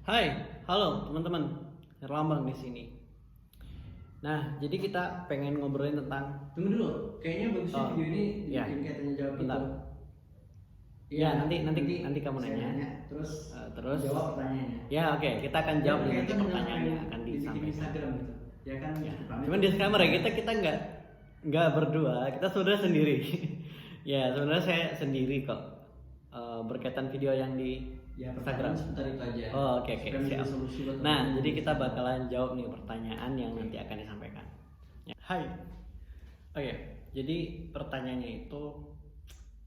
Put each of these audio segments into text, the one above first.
Hai, halo teman-teman, Herlambang di sini. Nah, jadi kita pengen ngobrolin tentang. Tunggu dulu, kayaknya bagusnya video ini ya, dibikin kayak tanya jawab bentar. gitu. Ya, nanti kamu saya nanya. Terus jawab pertanyaannya. Ya, oke, kita akan jawab Ya, nanti kita pertanyaannya akan dibikin disampaikan. Instagram gitu. Ya kan? Ya. Rame. Cuman disclaimer ya, kita nggak berdua, kita sebenarnya sendiri. Ya, sebenarnya saya sendiri kok. Berkaitan video yang di Ya, Instagram. sebentar itu aja. Oh, oke, Supaya siap. menjadi solusi buat Nah, teman-teman. jadi kita bakalan jawab nih pertanyaan yang nanti akan disampaikan. Ya. Hai. Oke, jadi pertanyaannya itu,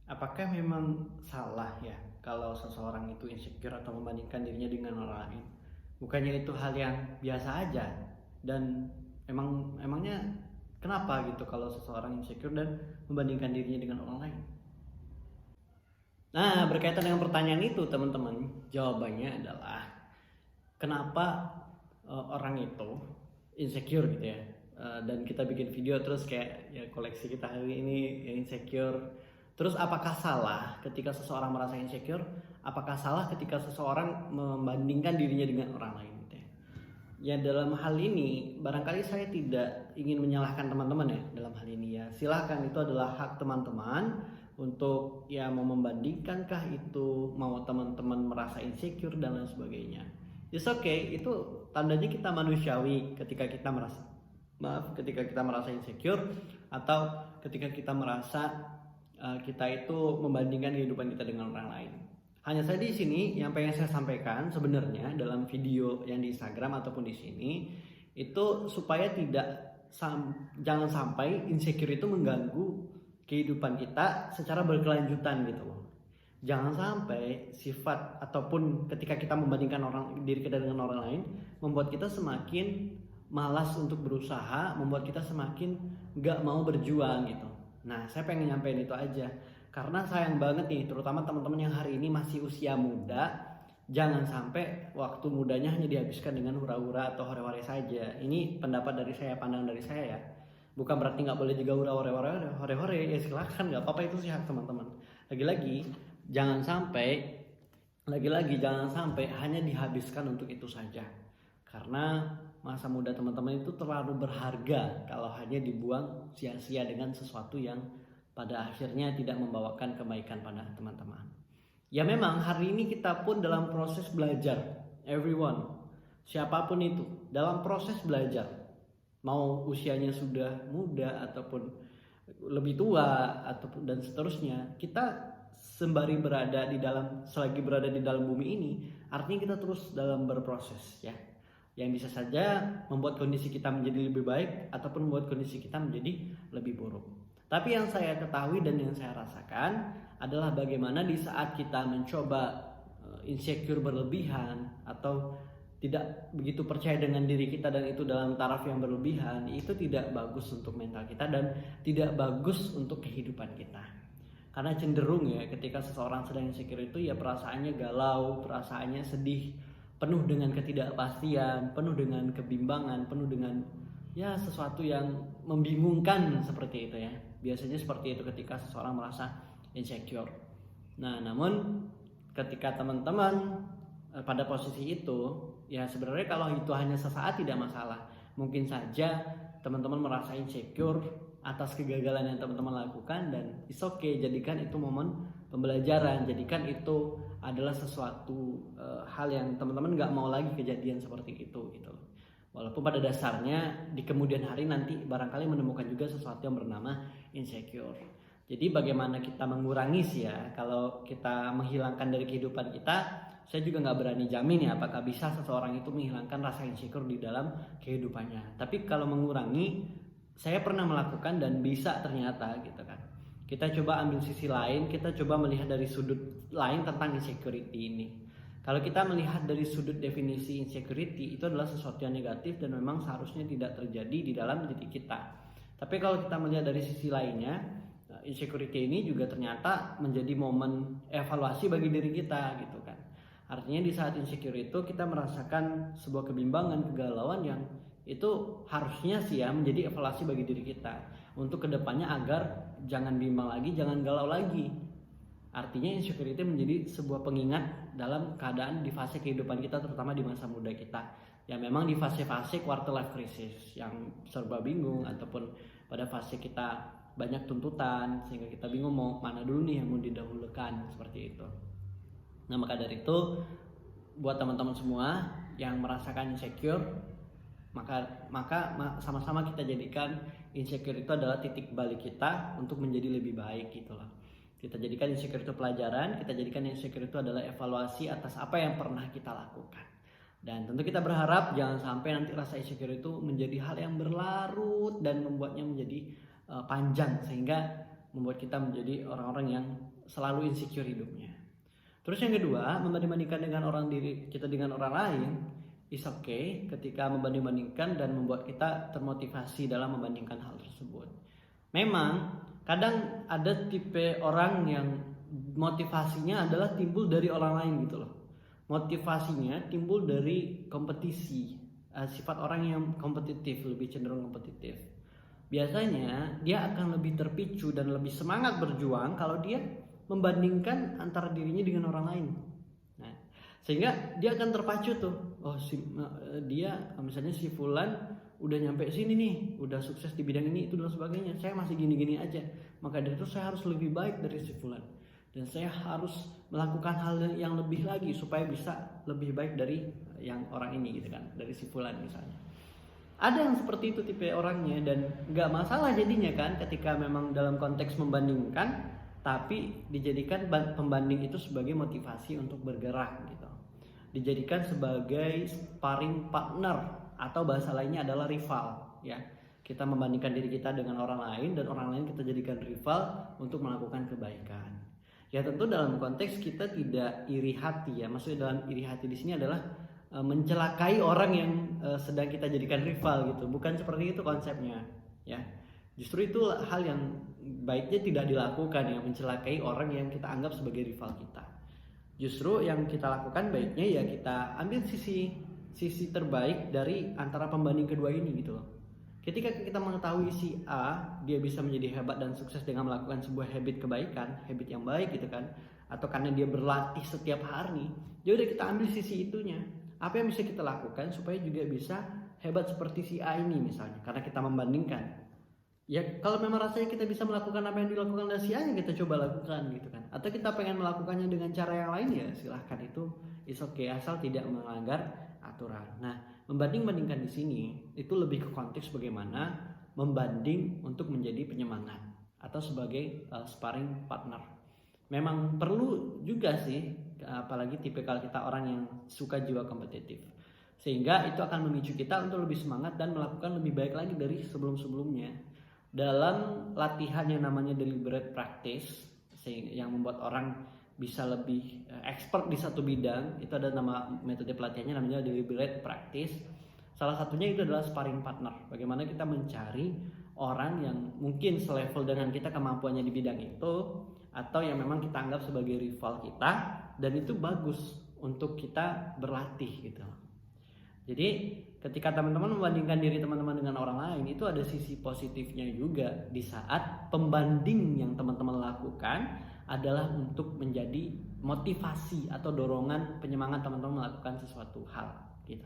apakah memang salah ya kalau seseorang itu insecure atau membandingkan dirinya dengan orang lain? Bukannya itu hal yang biasa aja, dan emangnya kenapa gitu kalau seseorang insecure dan membandingkan dirinya dengan orang lain? Nah, berkaitan dengan pertanyaan itu teman-teman, jawabannya adalah kenapa orang itu insecure gitu ya. Dan kita bikin video terus kayak ya koleksi kita hari ini yang insecure. Terus apakah salah ketika seseorang merasa insecure? Apakah salah ketika seseorang membandingkan dirinya dengan orang lain gitu ya? Ya, dalam hal ini barangkali saya tidak ingin menyalahkan teman-teman ya dalam hal ini ya. Silahkan, itu adalah hak teman-teman untuk ya mau membandingkankah itu, mau teman-teman merasa insecure dan lain sebagainya. It's okay, itu tandanya kita manusiawi ketika kita merasa insecure atau ketika kita merasa kita itu membandingkan kehidupan kita dengan orang lain. Hanya saja di sini yang pengen saya sampaikan sebenarnya dalam video yang di Instagram ataupun di sini itu supaya jangan sampai insecure itu mengganggu kehidupan kita secara berkelanjutan gitu loh. Jangan sampai sifat ataupun ketika kita membandingkan diri kita dengan orang lain membuat kita semakin malas untuk berusaha, membuat kita semakin gak mau berjuang gitu. Nah, saya pengen nyampein itu aja karena sayang banget nih, terutama teman-teman yang hari ini masih usia muda, jangan sampai waktu mudanya hanya dihabiskan dengan hura-hura atau hore-hore saja. Ini pendapat dari saya, pandangan dari saya ya. Bukan berarti nggak boleh juga hore-hore, ya silakan, nggak apa-apa, itu sih hak teman-teman. Lagi-lagi jangan sampai hanya dihabiskan untuk itu saja, karena masa muda teman-teman itu terlalu berharga kalau hanya dibuang sia-sia dengan sesuatu yang pada akhirnya tidak membawakan kebaikan pada teman-teman. Ya memang hari ini kita pun dalam proses belajar, everyone, siapapun itu dalam proses belajar. Mau usianya sudah muda ataupun lebih tua ataupun dan seterusnya, kita selagi berada di dalam bumi ini, artinya kita terus dalam berproses ya. Yang bisa saja membuat kondisi kita menjadi lebih baik ataupun membuat kondisi kita menjadi lebih buruk. Tapi yang saya ketahui dan yang saya rasakan adalah bagaimana di saat kita mencoba insecure berlebihan atau tidak begitu percaya dengan diri kita dan itu dalam taraf yang berlebihan, itu tidak bagus untuk mental kita dan tidak bagus untuk kehidupan kita. Karena cenderung ya ketika seseorang sedang insecure itu ya perasaannya galau, perasaannya sedih, penuh dengan ketidakpastian, penuh dengan kebimbangan, penuh dengan ya sesuatu yang membingungkan seperti itu ya. Biasanya seperti itu ketika seseorang merasa insecure. Nah, namun ketika teman-teman pada posisi itu, ya sebenarnya kalau itu hanya sesaat tidak masalah. Mungkin saja teman-teman merasa insecure atas kegagalan yang teman-teman lakukan dan it's okay, jadikan itu momen pembelajaran, jadikan itu adalah sesuatu hal yang teman-teman gak mau lagi kejadian seperti itu gitu. Walaupun pada dasarnya di kemudian hari nanti barangkali menemukan juga sesuatu yang bernama insecure. Jadi bagaimana kita mengurangi sih ya, kalau kita menghilangkan dari kehidupan kita, saya juga nggak berani jamin ya apakah bisa seseorang itu menghilangkan rasa insecure di dalam kehidupannya. Tapi kalau mengurangi, saya pernah melakukan dan bisa ternyata gitu kan. Kita coba ambil sisi lain, kita coba melihat dari sudut lain tentang insecurity ini. Kalau kita melihat dari sudut definisi insecurity, itu adalah sesuatu yang negatif dan memang seharusnya tidak terjadi di dalam diri kita. Tapi kalau kita melihat dari sisi lainnya, insecurity ini juga ternyata menjadi momen evaluasi bagi diri kita gitu kan. Artinya di saat insecure itu kita merasakan sebuah kebimbangan, kegalauan yang itu harusnya sih ya menjadi evaluasi bagi diri kita untuk kedepannya agar jangan bimbang lagi, jangan galau lagi. Artinya insecurity menjadi sebuah pengingat dalam keadaan di fase kehidupan kita, terutama di masa muda kita. Ya memang di fase-fase quarter life crisis yang serba bingung, ataupun pada fase kita banyak tuntutan sehingga kita bingung mau mana dulu nih yang mau didahulukan, seperti itu. Nah maka dari itu buat teman-teman semua yang merasakan insecure, maka sama-sama kita jadikan insecure itu adalah titik balik kita untuk menjadi lebih baik gitu loh. Kita jadikan insecure itu pelajaran, kita jadikan insecure itu adalah evaluasi atas apa yang pernah kita lakukan. Dan tentu kita berharap jangan sampai nanti rasa insecure itu menjadi hal yang berlarut dan membuatnya menjadi panjang, sehingga membuat kita menjadi orang-orang yang selalu insecure hidupnya. Terus yang kedua, membanding-bandingkan dengan kita dengan orang lain is okay ketika membanding-bandingkan dan membuat kita termotivasi dalam membandingkan hal tersebut. Memang kadang ada tipe orang yang motivasinya adalah timbul dari orang lain gitu loh. Motivasinya timbul dari kompetisi, sifat orang yang kompetitif, lebih cenderung kompetitif. Biasanya dia akan lebih terpicu dan lebih semangat berjuang kalau dia membandingkan antara dirinya dengan orang lain. Nah, sehingga dia akan terpacu tuh. Dia misalnya si Fulan udah nyampe sini nih, udah sukses di bidang ini itu dan sebagainya. Saya masih gini-gini aja. Maka dari itu saya harus lebih baik dari si Fulan. Dan saya harus melakukan hal yang lebih lagi supaya bisa lebih baik dari yang orang ini gitu kan, dari si Fulan misalnya. Ada yang seperti itu tipe orangnya, dan nggak masalah jadinya kan ketika memang dalam konteks membandingkan, tapi dijadikan pembanding itu sebagai motivasi untuk bergerak gitu. Dijadikan sebagai sparring partner, atau bahasa lainnya adalah rival ya. Kita membandingkan diri kita dengan orang lain, dan orang lain kita jadikan rival untuk melakukan kebaikan. Ya tentu dalam konteks kita tidak iri hati ya. Maksudnya dalam iri hati di sini adalah mencelakai orang yang sedang kita jadikan rival gitu. Bukan seperti itu konsepnya ya. Justru itu hal yang baiknya tidak dilakukan ya, mencelakai orang yang kita anggap sebagai rival kita. Justru yang kita lakukan baiknya ya kita ambil sisi terbaik dari antara pembanding kedua ini gitu loh. Ketika kita mengetahui si A dia bisa menjadi hebat dan sukses dengan melakukan sebuah habit kebaikan, habit yang baik gitu kan, atau karena dia berlatih setiap hari, ya udah kita ambil sisi itunya. Apa yang bisa kita lakukan supaya juga bisa hebat seperti si A ini misalnya, karena kita membandingkan. Ya kalau memang rasanya kita bisa melakukan apa yang dilakukan oleh si A, ya kita coba lakukan gitu kan. Atau kita pengen melakukannya dengan cara yang lain, ya silahkan, itu is okay, asal tidak melanggar aturan. Nah, membanding-bandingkan di sini itu lebih ke konteks bagaimana membanding untuk menjadi penyemangat atau sebagai sparring partner. Memang perlu juga sih, apalagi tipikal kita orang yang suka jiwa kompetitif, sehingga itu akan memicu kita untuk lebih semangat dan melakukan lebih baik lagi dari sebelum-sebelumnya. Dalam latihan yang namanya deliberate practice, yang membuat orang bisa lebih expert di satu bidang, itu ada nama metode pelatihannya namanya deliberate practice. Salah satunya itu adalah sparring partner. Bagaimana kita mencari orang yang mungkin selevel dengan kita kemampuannya di bidang itu, atau yang memang kita anggap sebagai rival kita, dan itu bagus untuk kita berlatih gitu. Jadi ketika teman-teman membandingkan diri teman-teman dengan orang lain, itu ada sisi positifnya juga, di saat pembanding yang teman-teman lakukan adalah untuk menjadi motivasi atau dorongan penyemangat teman-teman melakukan sesuatu hal gitu.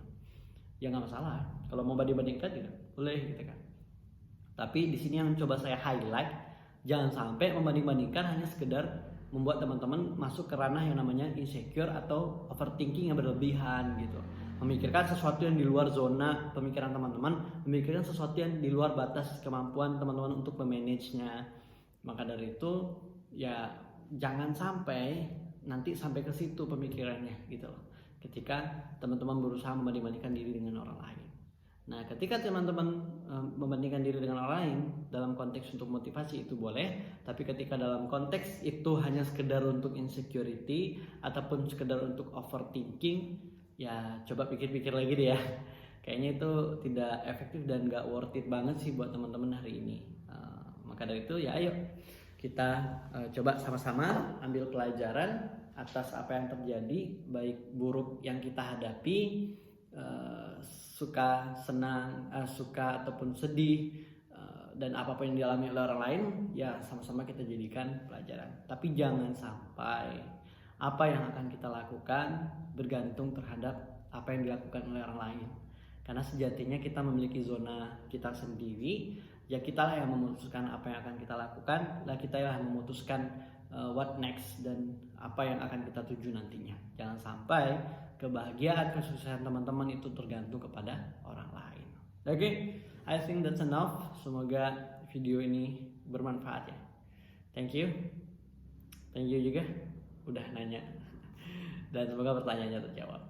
Ya nggak masalah kalau mau banding-bandingkan, tidak boleh gitu kan. Tapi di sini yang coba saya highlight, jangan sampai membanding-bandingkan hanya sekedar membuat teman-teman masuk ke ranah yang namanya insecure atau overthinking yang berlebihan gitu. Memikirkan sesuatu yang di luar zona pemikiran teman-teman, memikirkan sesuatu yang di luar batas kemampuan teman-teman untuk memanagenya. Maka dari itu ya jangan sampai nanti sampai ke situ pemikirannya gitu loh. Ketika teman-teman berusaha membanding-bandingkan diri dengan orang lain. Nah, ketika teman-teman membandingkan diri dengan orang lain dalam konteks untuk motivasi itu boleh, tapi ketika dalam konteks itu hanya sekedar untuk insecurity ataupun sekedar untuk overthinking, ya coba pikir-pikir lagi deh ya. Kayaknya itu tidak efektif dan gak worth it banget sih buat teman-teman hari ini. Maka dari itu ya ayo kita coba sama-sama ambil pelajaran atas apa yang terjadi, baik buruk yang kita hadapi, suka, senang, suka ataupun sedih, dan apapun yang dialami oleh orang lain ya sama-sama kita jadikan pelajaran. Tapi jangan sampai apa yang akan kita lakukan bergantung terhadap apa yang dilakukan oleh orang lain. Karena sejatinya kita memiliki zona kita sendiri, ya kitalah yang memutuskan apa yang akan kita lakukan, lah kita yang memutuskan what next dan apa yang akan kita tuju nantinya. Jangan sampai kebahagiaan, kesuksesan teman-teman itu tergantung kepada orang lain. Oke, I think that's enough. Semoga video ini bermanfaat ya. Thank you juga udah nanya dan semoga pertanyaannya terjawab.